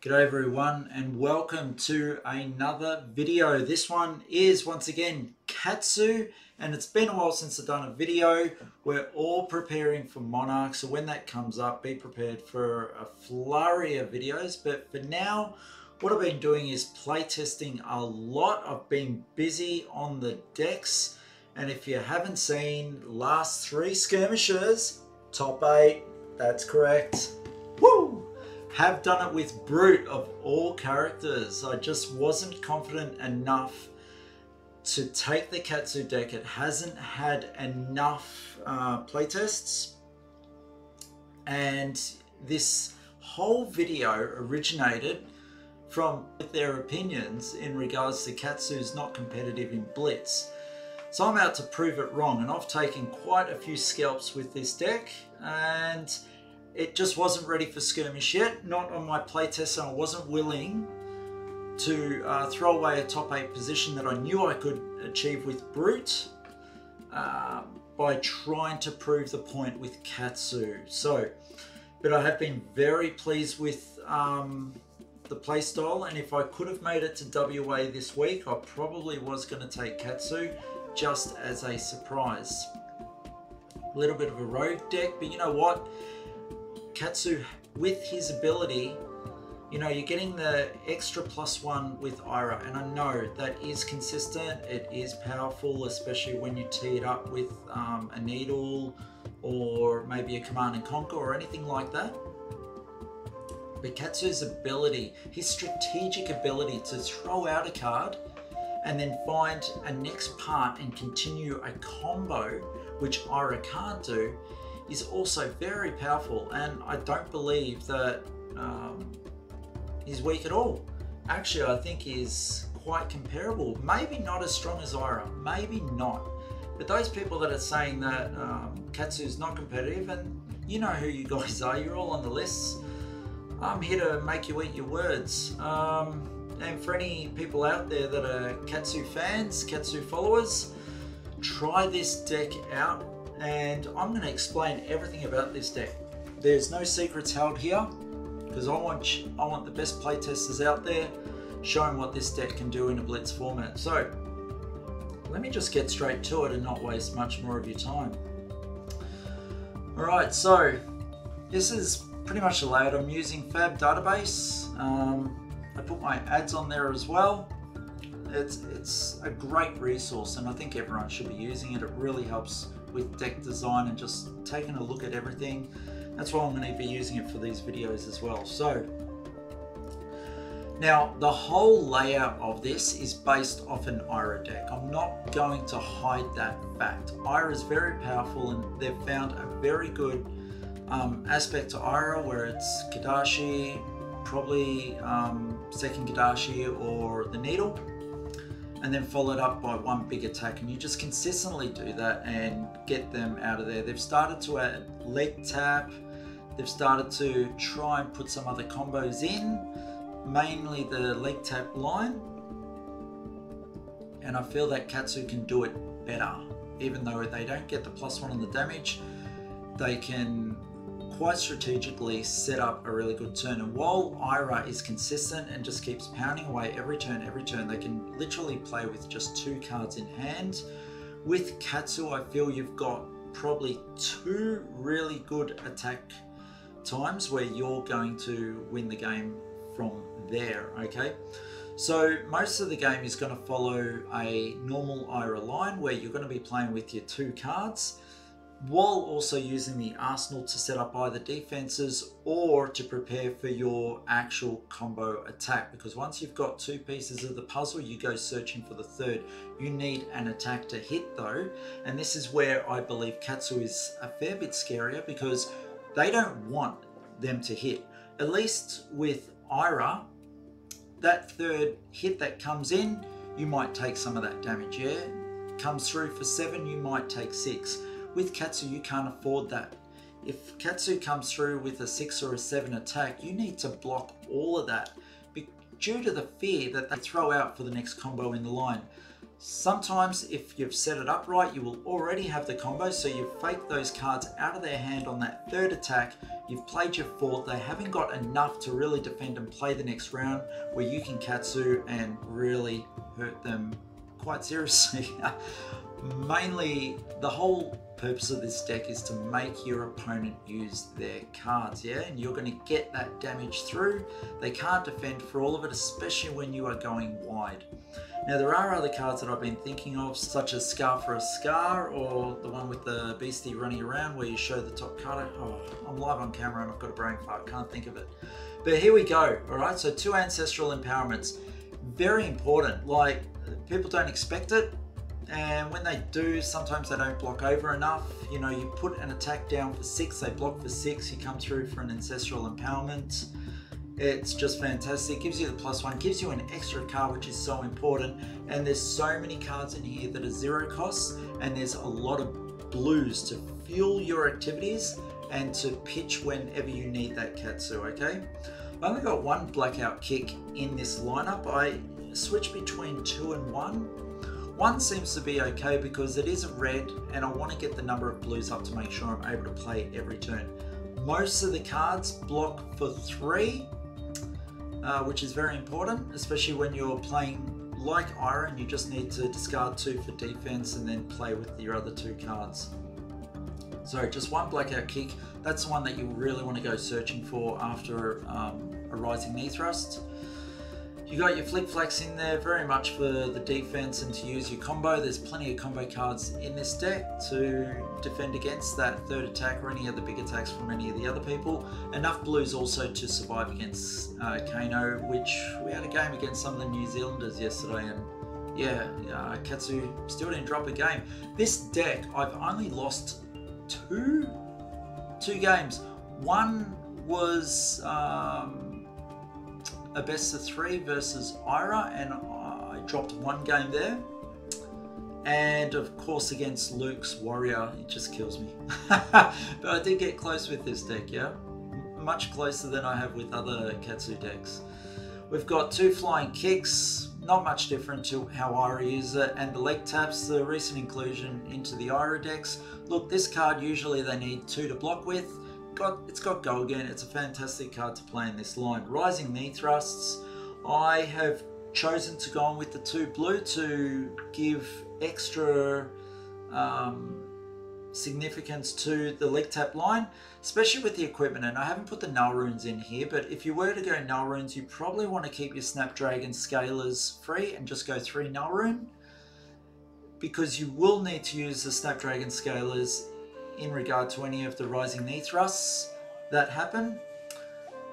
G'day everyone and welcome to another video. This one is once again Katsu, and it's been a while since I've done a video. We're all preparing for Monarch, so when that comes up, be prepared for a flurry of videos. But for now, what I've been doing is playtesting a lot. I've been busy on the decks, and if you haven't seen last 3 skirmishes, top 8, that's correct. Woo! Have done it with Brute of all characters. I just wasn't confident enough to take the Katsu deck. It hasn't had enough playtests, and this whole video originated from their opinions in regards to Katsu's not competitive in Blitz. So I'm out to prove it wrong, and I've taken quite a few scalps with this deck, and it just wasn't ready for skirmish yet, not on my playtest, and I wasn't willing to throw away a top 8 position that I knew I could achieve with Brute by trying to prove the point with Katsu. But I have been very pleased with the playstyle, and if I could have made it to WA this week, I probably was going to take Katsu just as a surprise. A little bit of a rogue deck, but you know what? Katsu, with his ability, you know, you're getting the extra +1 with Ira, and I know that is consistent, it is powerful, especially when you tee it up with a Needle or maybe a Command and Conquer or anything like that. But Katsu's ability, his strategic ability to throw out a card and then find a next part and continue a combo, which Ira can't do, is also very powerful, and I don't believe that he's weak at all. Actually, I think he's quite comparable. Maybe not as strong as Ira, maybe not. But those people that are saying that Katsu's not competitive, and you know who you guys are, you're all on the lists. I'm here to make you eat your words. And for any people out there that are Katsu fans, Katsu followers, try this deck out. And I'm going to explain everything about this deck. There's no secrets held here, because I want the best playtesters out there showing what this deck can do in a Blitz format. So let me just get straight to it and not waste much more of your time. Alright, so this is pretty much the layout. I'm using FaB database. I put my ads on there as well. It's a great resource, and I think everyone should be using it. It really helps with deck design and just taking a look at everything. That's why I'm going to be using it for these videos as well. So now the whole layout of this is based off an Ira deck. I'm not going to hide that fact. Ira is very powerful, and they've found a very good aspect to Ira where it's Kadashi, probably second Kadashi or the Needle, and then followed up by one big attack, and you just consistently do that and get them out of there. They've started to add leg tap, they've started to try and put some other combos in, mainly the leg tap line, and I feel that Katsu can do it better. Even though they don't get the +1 on the damage, they can quite strategically set up a really good turn. And while Ira is consistent and just keeps pounding away every turn, they can literally play with just 2 cards in hand. With Katsu, I feel you've got probably 2 really good attack times where you're going to win the game from there, okay? So most of the game is going to follow a normal Ira line where you're going to be playing with your 2 cards, while also using the arsenal to set up either defenses or to prepare for your actual combo attack. Because once you've got 2 pieces of the puzzle, you go searching for the 3rd. You need an attack to hit though, and this is where I believe Katsu is a fair bit scarier, because they don't want them to hit. At least with Ira, that 3rd hit that comes in, you might take some of that damage, yeah? Comes through for 7, you might take 6. With Katsu, you can't afford that. If Katsu comes through with a 6 or a 7 attack, you need to block all of that due to the fear that they throw out for the next combo in the line. Sometimes if you've set it up right, you will already have the combo, so you've faked those cards out of their hand on that third attack, you've played your fourth, they haven't got enough to really defend and play the next round, where you can Katsu and really hurt them quite seriously. Mainly, the whole purpose of this deck is to make your opponent use their cards, yeah? And you're going to get that damage through. They can't defend for all of it, especially when you are going wide. Now, there are other cards that I've been thinking of, such as Scar for a Scar, or the one with the beastie running around where you show the top card. Oh, I'm live on camera and I've got a brain fart, can't think of it. But here we go, all right? So 2 ancestral empowerments, very important. Like, people don't expect it, and when they do, sometimes they don't block over enough. You know, you put an attack down for 6, they block for 6, you come through for an ancestral empowerment. It's just fantastic. It gives you the +1, gives you an extra card, which is so important. And there's so many cards in here that are 0 costs, and there's a lot of blues to fuel your activities and to pitch whenever you need that Katsu, okay? I've only got 1 blackout kick in this lineup. I switch between 2 and 1. 1 seems to be okay because it is a red, and I want to get the number of blues up to make sure I'm able to play every turn. Most of the cards block for 3. Which is very important, especially when you're playing like Ira and you just need to discard 2 for defense and then play with your other 2 cards. So just 1 blackout kick, that's the one that you really want to go searching for after a rising knee thrust. You got your flick flacks in there very much for the defense and to use your combo. There's plenty of combo cards in this deck to defend against that third attack or any other big attacks from any of the other people. Enough blues also to survive against Kano, which we had a game against some of the New Zealanders yesterday, and yeah, Katsu still didn't drop a game. This deck, I've only lost two games. One was a best of 3 versus Ira, and I dropped 1 game there. And of course against Luke's Warrior, it just kills me. But I did get close with this deck, yeah? Much closer than I have with other Katsu decks. We've got 2 flying kicks, not much different to how Ira uses it, and the leg taps, the recent inclusion into the Ira decks. Look, this card usually they need 2 to block with. It's got go again. It's a fantastic card to play in this line. Rising knee thrusts. I have chosen to go on with the 2 blue to give extra significance to the leg tap line, especially with the equipment. And I haven't put the null runes in here, but if you were to go null runes, you probably want to keep your Snapdragon Scalers free and just go 3 null rune, because you will need to use the Snapdragon Scalers in regard to any of the rising knee thrusts that happen.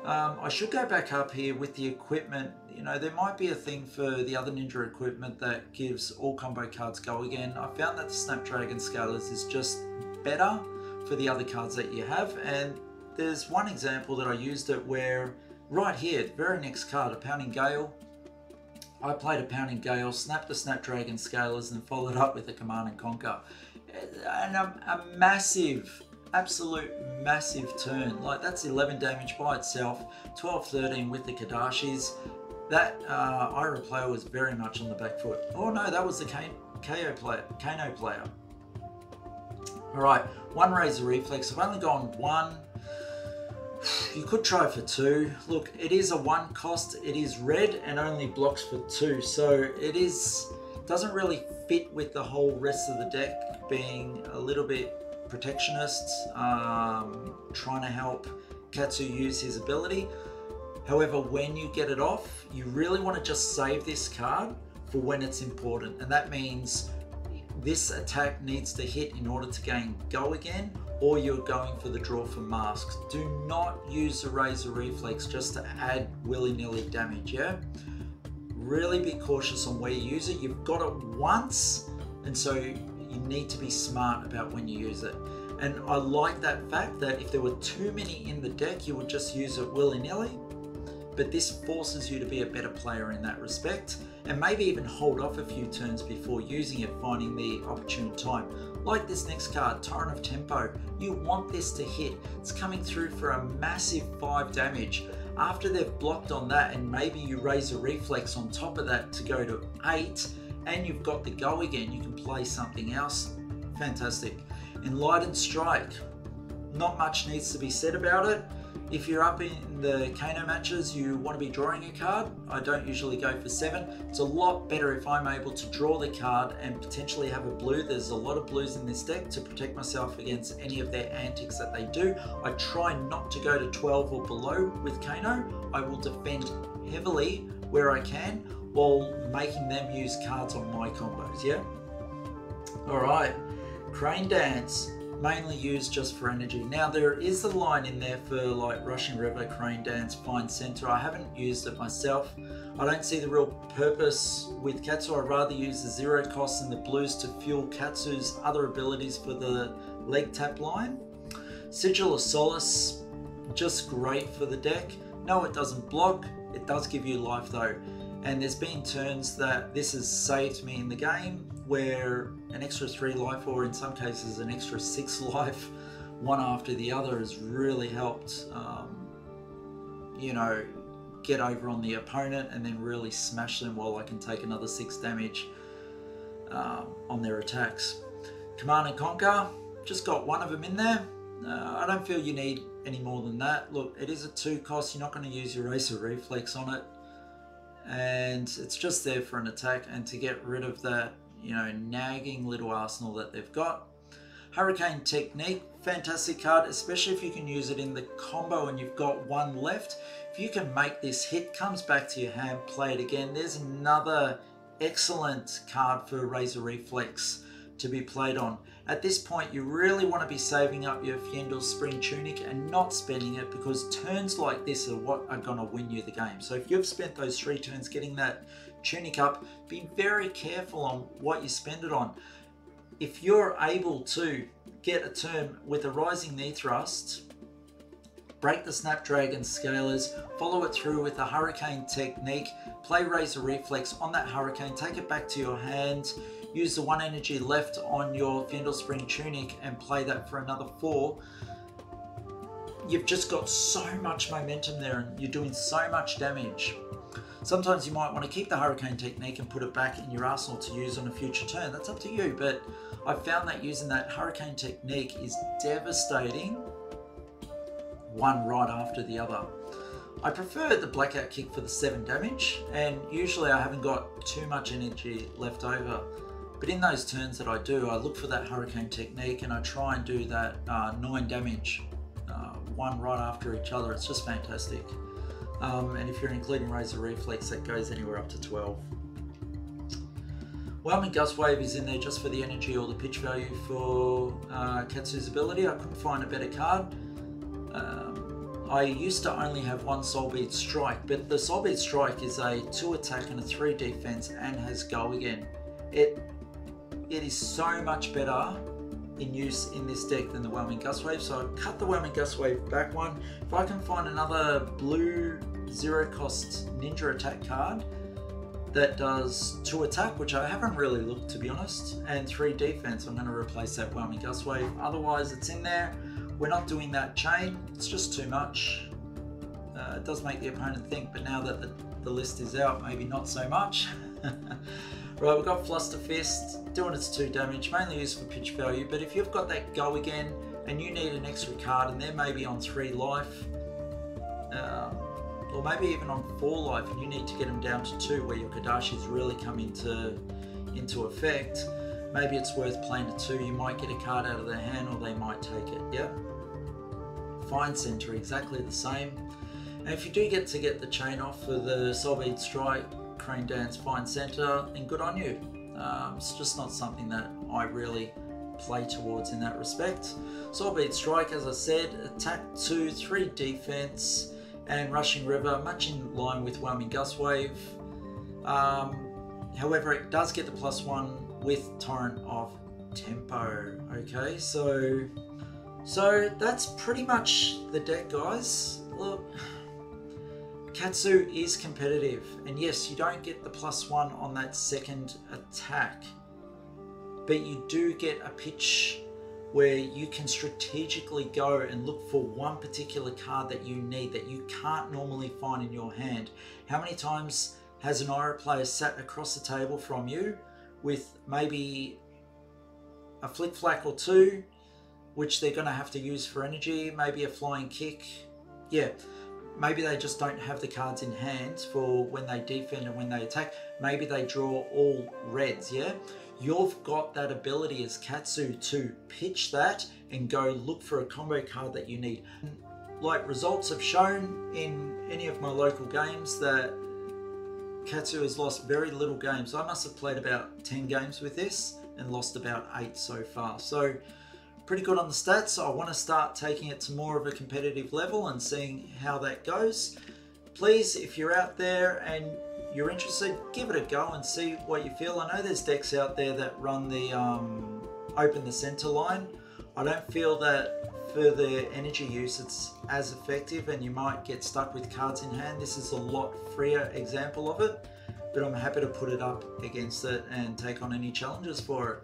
I should go back up here with the equipment. You know, there might be a thing for the other Ninja equipment that gives all combo cards go again. I found that the Snapdragon Scalers is just better for the other cards that you have, and there's one example that I used it where right here, very next card, a Pounding Gale. I played a Pounding Gale, snapped the Snapdragon Scalers, and followed up with a Command and Conquer. And a massive, absolute massive turn. Like, that's 11 damage by itself, 12-13 with the Kadashis. That Ira player was very much on the back foot. Oh no, that was the Kano player. Alright, 1 Razor Reflex. I've only gone 1. You could try for 2. Look, it is a 1 cost. It is red and only blocks for 2. So it doesn't really fit with the whole rest of the deck being a little bit protectionist, trying to help Katsu use his ability. However, when you get it off, you really want to just save this card for when it's important, and that means this attack needs to hit in order to gain go again, or you're going for the draw for masks. Do not use the Razor Reflex just to add willy-nilly damage, yeah? Really be cautious on where you use it. You've got it once, and so you need to be smart about when you use it. And I like that fact that if there were too many in the deck, you would just use it willy-nilly. But this forces you to be a better player in that respect, and maybe even hold off a few turns before using it, finding the opportune time. Like this next card, Torrent of Tempo. You want this to hit. It's coming through for a massive 5 damage. After they've blocked on that, and maybe you raise a reflex on top of that to go to 8, and you've got the go again, you can play something else. Fantastic. Enlightened Strike. Not much needs to be said about it. If you're up in the Kano matches, you want to be drawing a card. I don't usually go for 7. It's a lot better if I'm able to draw the card and potentially have a blue. There's a lot of blues in this deck to protect myself against any of their antics that they do. I try not to go to 12 or below with Kano. I will defend heavily where I can while making them use cards on my combos, yeah? Alright, Crane Dance. Mainly used just for energy. Now there is a line in there for like Rushing River, Crane Dance, Find Center. I haven't used it myself. I don't see the real purpose with Katsu. I'd rather use the 0 costs and the blues to fuel Katsu's other abilities for the leg tap line. Sigil of Solace, just great for the deck. No, it doesn't block. It does give you life though. And there's been turns that this has saved me in the game where an extra 3 life, or in some cases an extra 6 life, one after the other, has really helped, you know, get over on the opponent and then really smash them while I can take another 6 damage on their attacks. Command and Conquer, just got one of them in there. I don't feel you need any more than that. Look, it is a 2 cost, you're not going to use your Razor Reflex on it, and it's just there for an attack and to get rid of that, you know, nagging little arsenal that they've got. Hurricane Technique, fantastic card, especially if you can use it in the combo and you've got 1 left. If you can make this hit, comes back to your hand, play it again. There's another excellent card for Razor Reflex to be played on. At this point, you really want to be saving up your Fyendal Spring Tunic and not spending it, because turns like this are what are going to win you the game. So if you've spent those 3 turns getting that Tunic up, be very careful on what you spend it on. If you're able to get a turn with a Rising Knee Thrust, break the Snapdragon Scalers, follow it through with a Hurricane Technique, play Razor Reflex on that Hurricane, take it back to your hand, use the 1 energy left on your Fyendal Spring Tunic and play that for another 4. You've just got so much momentum there and you're doing so much damage. Sometimes you might want to keep the Hurricane Technique and put it back in your arsenal to use on a future turn. That's up to you, but I found that using that Hurricane Technique is devastating, one right after the other. I prefer the Blackout Kick for the 7 damage, and usually I haven't got too much energy left over. But in those turns that I do, I look for that Hurricane Technique and I try and do that 9 damage, one right after each other. It's just fantastic. And if you're including Razor Reflex, that goes anywhere up to 12. Whelming Gust Wave is in there just for the energy or the pitch value for Katsu's ability. I couldn't find a better card. I used to only have 1 Soulbead Strike, but the Soulbead Strike is a 2 attack and a 3 defense and has go again. It is so much better in use in this deck than the Whelming Gust Wave, so I cut the Whelming Gust Wave back 1. If I can find another blue 0 cost ninja attack card that does 2 attack, which I haven't really looked to be honest, and 3 defense, I'm going to replace that Whelming Gust Wave. Otherwise it's in there. We're not doing that chain, it's just too much. It does make the opponent think, but now that the list is out, maybe not so much. Right, we've got Fluster Fist, doing its 2 damage, mainly used for pitch value, but if you've got that go again and you need an extra card and they're maybe on 3 life, or maybe even on 4 life, and you need to get them down to 2 where your Kadashi's really come into effect, maybe it's worth playing a 2. You might get a card out of their hand or they might take it, yeah? Find Center, exactly the same. And if you do get the chain off for the Soulbead Strike, Crane Dance, Find Center, then good on you. It's just not something that I really play towards in that respect. Soulbead Strike, as I said, attack 2, 3 defense, and Rushing River, much in line with Whelming Gust Wave. However, it does get the +1 with Torrent of Tempo. Okay, so that's pretty much the deck, guys. Look, Katsu is competitive, and yes, you don't get the +1 on that 2nd attack, but you do get a pitch where you can strategically go and look for one particular card that you need that you can't normally find in your hand. How many times has an Aura player sat across the table from you, with maybe a flick flack or two, which they're going to have to use for energy, maybe a flying kick. Yeah, maybe they just don't have the cards in hand for when they defend and when they attack. Maybe they draw all reds, yeah? You've got that ability as Katsu to pitch that and go look for a combo card that you need. Like results have shown in any of my local games that Katsu has lost very little games. I must have played about 10 games with this and lost about 8 so far. So pretty good on the stats. I want to start taking it to more of a competitive level and seeing how that goes. Please, if you're out there and you're interested, give it a go and see what you feel. I know there's decks out there that run the open the center line. I don't feel that for the energy use it's as effective, and you might get stuck with cards in hand. This is a lot freer example of it, but I'm happy to put it up against it and take on any challenges for it.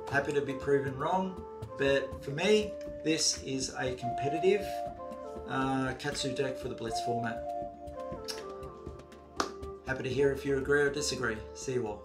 Happy to be proven wrong, but for me, this is a competitive Katsu deck for the Blitz format. Happy to hear if you agree or disagree. See you all.